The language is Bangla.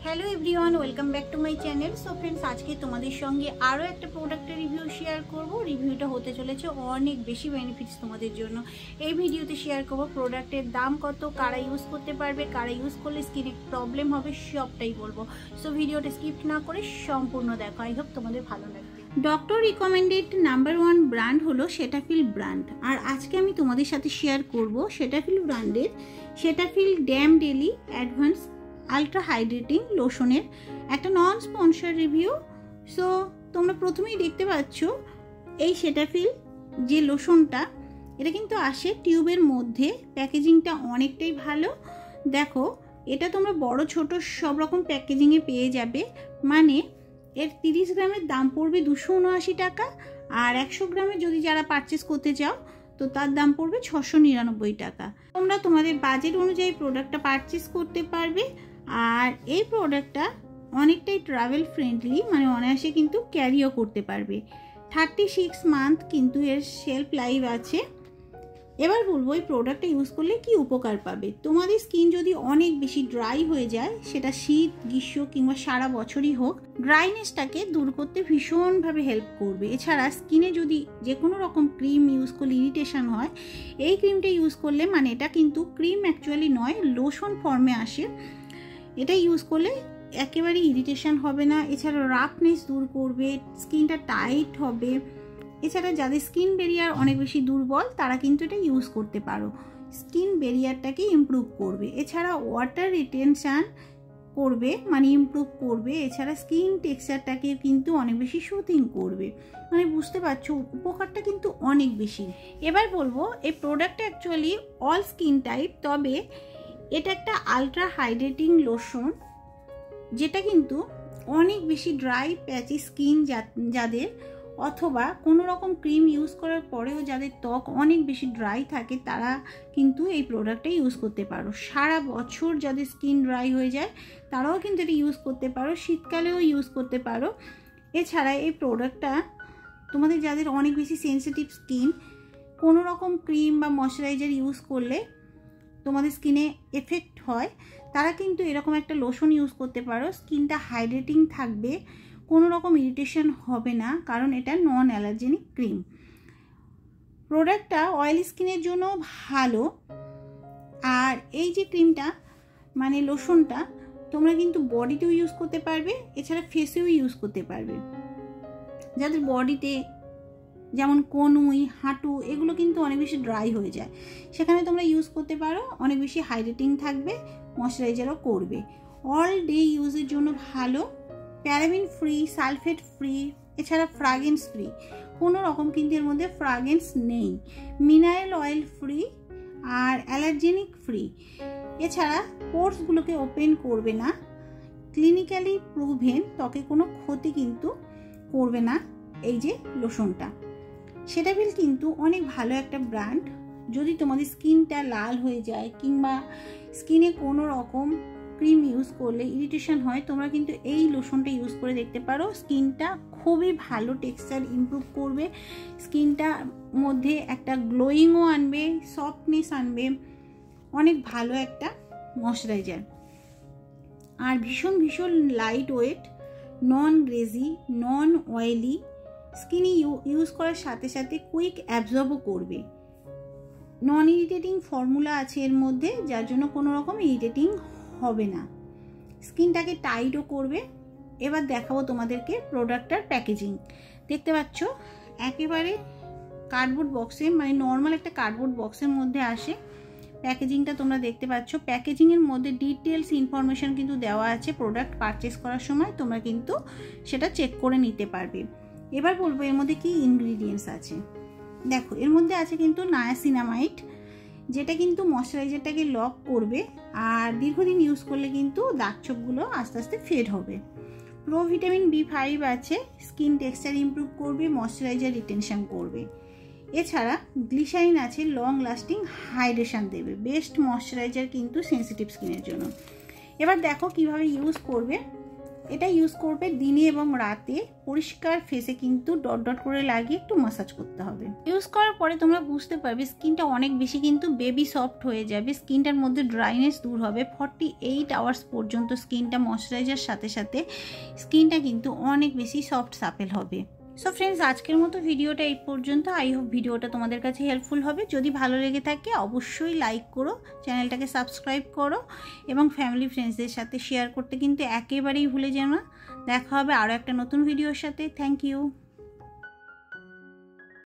Hello everyone welcome back to my channel. So friends आज के तुम्हारे संगे आरो एक प्रोडक्टेर रिव्यू शेयर करब। रिव्यूटा होते चले अनेक बेशी बेनिफिट्स तुम्हारे जोन्नो। এই ভিডিওতে শেয়ার করব প্রোডাক্টের দাম কত, কারা ইউজ করতে পারবে, কারা ইউজ করলে স্কিনে প্রবলেম হবে সবটাই বলবো। সো ভিডিওটা স্কিপ না করে সম্পূর্ণ দেখো। আই হোপ তোমাদের ভালো লাগবে। ডক্টর রিকমেন্ডেড নাম্বার 1 ব্র্যান্ড হলো সেটাফিল ব্র্যান্ড। আর আজকে আমি তোমাদের সাথে শেয়ার করব সেটাফিল ব্র্যান্ডের Cetaphil DAM daily advance ultra hydrating লোশনের একটা নন স্পন্সর রিভিউ। সো তোমরা প্রথমেই দেখতে পাচ্ছ এই সেটাফিল যে লোশনটা, এটা কিন্তু আসে টিউবের মধ্যে। প্যাকেজিংটা অনেকটাই ভালো। দেখো এটা তোমরা বড় ছোট সব রকম প্যাকেজিংয়ে পেয়ে যাবে। মানে এর 30 গ্রামের দাম পড়বে 279 টাকা, আর 100 গ্রামের যদি যারা পারচেস করতে চাও তো তার দাম পড়বে 699 টাকা। তোমরা তোমাদের বাজেট অনুযায়ী প্রোডাক্টটা পারচেস করতে পারবে। আর এই প্রোডাক্টটা অনেকটাই ট্রাভেল ফ্রেন্ডলি, মানে অনায়াসে কিন্তু ক্যারিও করতে পারবে। 36 মান্থ কিন্তু এর শেলফ লাইফ আছে। এবার বলবো এই প্রোডাক্টটা ইউজ করলে কি উপকার পাবে। তোমাদের স্কিন যদি অনেক বেশি ড্রাই হয়ে যায়, সেটা শীত গ্রীষ্ম কিংবা সারা বছরই হোক, ড্রাইনেসটাকে দূর করতে ভীষণভাবে হেল্প করবে। এছাড়া স্কিনে যদি যে কোনো রকম ক্রিম ইউজ করলে ইরিটেশন হয়, এই ক্রিমটা ইউজ করলে, মানে এটা কিন্তু ক্রিম অ্যাকচুয়ালি নয়, লোশন ফর্মে আসে, এটা ইউজ করলে একেবারে ইরিটেশন হবে না। এছাড়া রাফনেস দূর করবে, স্কিনটা টাইট হবে। এছাড়া যাদের স্কিন ব্যারিয়ার অনেক বেশি দুর্বল তারা কিন্তু এটা ইউজ করতে পারো, স্কিন ব্যারিয়ারটাকে ইমপ্রুভ করবে। এছাড়া ওয়াটার রিটেনশন করবে, মানে ইমপ্রুভ করবে। এছাড়া স্কিন টেক্সচারটাকে কিন্তু অনেক বেশি সুথিং করবে। মানে বুঝতে পারছো উপকারটা কিন্তু অনেক বেশি। এবার বলবো এই প্রোডাক্টটা অ্যাকচুয়ালি অল স্কিন টাইপ, তবে এটা একটা আলট্রা হাইড্রেটিং লোশন, যেটা কিন্তু অনেক বেশি ড্রাই প্যাচি স্কিন যাদের, অথবা কোনো রকম ক্রিম ইউজ করার পরেও যাদের ত্বক অনেক বেশি ড্রাই থাকে, তারা কিন্তু এই প্রোডাক্টটা ইউজ করতে পারো। সারা বছর যাদের স্কিন ড্রাই হয়ে যায় তারাও কিন্তু এটা ইউজ করতে পারো, শীতকালেও ইউজ করতে পারো। এছাড়া এই প্রোডাক্টটা তোমাদের যাদের অনেক বেশি সেন্সিটিভ স্কিন, কোনো রকম ক্রিম বা ময়শ্চারাইজার ইউজ করলে তোমাদের স্কিনে এফেক্ট হয়, তারা কিন্তু এরকম একটা লোশন ইউজ করতে পারো। স্কিনটা হাইড্রেটিং থাকবে, কোনো রকম ইরিটেশন হবে না, কারণ এটা নন অ্যালার্জেনিক ক্রিম। প্রোডাক্টটা অয়েলি স্কিনের জন্য ভালো। আর এই যে ক্রিমটা, মানে লোশনটা, তোমরা কিন্তু বডিতেও ইউজ করতে পারবে, এছাড়া ফেসেও ইউজ করতে পারবে। যাদের বডিতে যেমন কনুই, হাঁটু, এগুলো কিন্তু অনেক বেশি ড্রাই হয়ে যায়, সেখানে তোমরা ইউজ করতে পারো। অনেক বেশি হাইড্রেটিং থাকবে, ময়শ্চারাইজারও করবে। অল ডে ইউজের জন্য ভালো। প্যারাবিন ফ্রি, সালফেট ফ্রি, এছাড়া ফ্রাগ্রেন্স ফ্রি, কোনো রকম কিন্তু এর মধ্যে ফ্রাগ্রেন্স নেই। মিনারেল অয়েল ফ্রি আর অ্যালার্জেনিক ফ্রি। এছাড়া পোর্সগুলোকে ওপেন করবে না। ক্লিনিক্যালি প্রুভেন, ত্বকে কোনো ক্ষতি কিন্তু করবে না এই যে লোশনটা। সেটাফিল কিন্তু অনেক ভালো একটা ব্র্যান্ড। যদি তোমাদের স্কিনটা লাল হয়ে যায় কিংবা স্কিনে কোনো রকম ক্রিম ইউজ করলে ইরিটেশন হয়, তোমরা কিন্তু এই লোশনটা ইউজ করে দেখতে পারো। স্কিনটা খুবই ভালো টেক্সচার ইমপ্রুভ করবে, স্কিনটার মধ্যে একটা গ্লোয়িংও আনবে, সফটনেস আনবে, অনেক ভালো একটা ময়শ্চারাইজার। আর ভীষণ ভীষণ লাইট ওয়েট, নন গ্রেজি, নন অয়েলি, স্কিনে ইউজ করার সাথে সাথে কুইক অ্যাবজর্বও করবে। নন ইরিটেটিং ফর্মুলা আছে এর মধ্যে, যার জন্য কোনো রকম ইরিটেটিং হবে না, স্কিনটাকে টাইটও করবে। এবার দেখাবো তোমাদেরকে প্রোডাক্টটার প্যাকেজিং। দেখতে পাচ্ছ একেবারে কার্ডবোর্ড বক্সে, মানে নর্মাল একটা কার্ডবোর্ড বক্সের মধ্যে আসে। প্যাকেজিংটা তোমরা দেখতে পাচ্ছ। প্যাকেজিংয়ের মধ্যে ডিটেলস ইনফরমেশন কিন্তু দেওয়া আছে। প্রোডাক্ট পারচেস করার সময় তোমরা কিন্তু সেটা চেক করে নিতে পারবে। এবার বলবো এর মধ্যে কি ইনগ্রিডিয়েন্টস আছে। দেখো এর মধ্যে আছে কিন্তু নায়াসিনামাইড, যেটা কিন্তু ময়শ্চারাইজারটাকে লক করবে, আর দীর্ঘদিন ইউজ করলে কিন্তু দাগ ছোপগুলো আস্তে আস্তে ফেড হবে। প্রো ভিটামিন B5 আছে, স্কিন টেক্সচার ইমপ্রুভ করবে, ময়শ্চারাইজার রিটেনশন করবে। এছাড়া গ্লিসারিন আছে, লং লাস্টিং হাইড্রেশন দেবে, বেস্ট ময়শ্চারাইজার কিন্তু সেন্সিটিভ স্কিনের জন্য। এবার দেখো কিভাবে ইউজ করবে। এটা ইউজ করবে দিনে এবং রাতে। পরিষ্কার ফেসে কিন্তু ডট ডট করে লাগিয়ে একটু ম্যাসাজ করতে হবে। ইউজ করার পরে তোমরা বুঝতে পারবে স্কিনটা অনেক বেশি কিন্তু বেবি সফট হয়ে যাবে, স্কিনটার মধ্যে ড্রাইনেস দূর হবে। 48 আওয়ার্স পর্যন্ত স্কিনটা ময়শ্চারাইজার সাথে সাথে স্কিনটা কিন্তু অনেক বেশি সফট সাপেল হবে। সো ফ্রেন্ডস, আজকের মতো ভিডিওটা এই পর্যন্ত। আই হোপ ভিডিওটা তোমাদের কাছে হেল্পফুল হবে। যদি ভালো লেগে থাকে অবশ্যই লাইক করো, চ্যানেলটাকে সাবস্ক্রাইব করো এবং ফ্যামিলি ফ্রেন্ডসদের সাথে শেয়ার করতে কিন্তু একেবারেই ভুলে যেও না। দেখা হবে আরও একটা নতুন ভিডিওর সাথে। Thank you.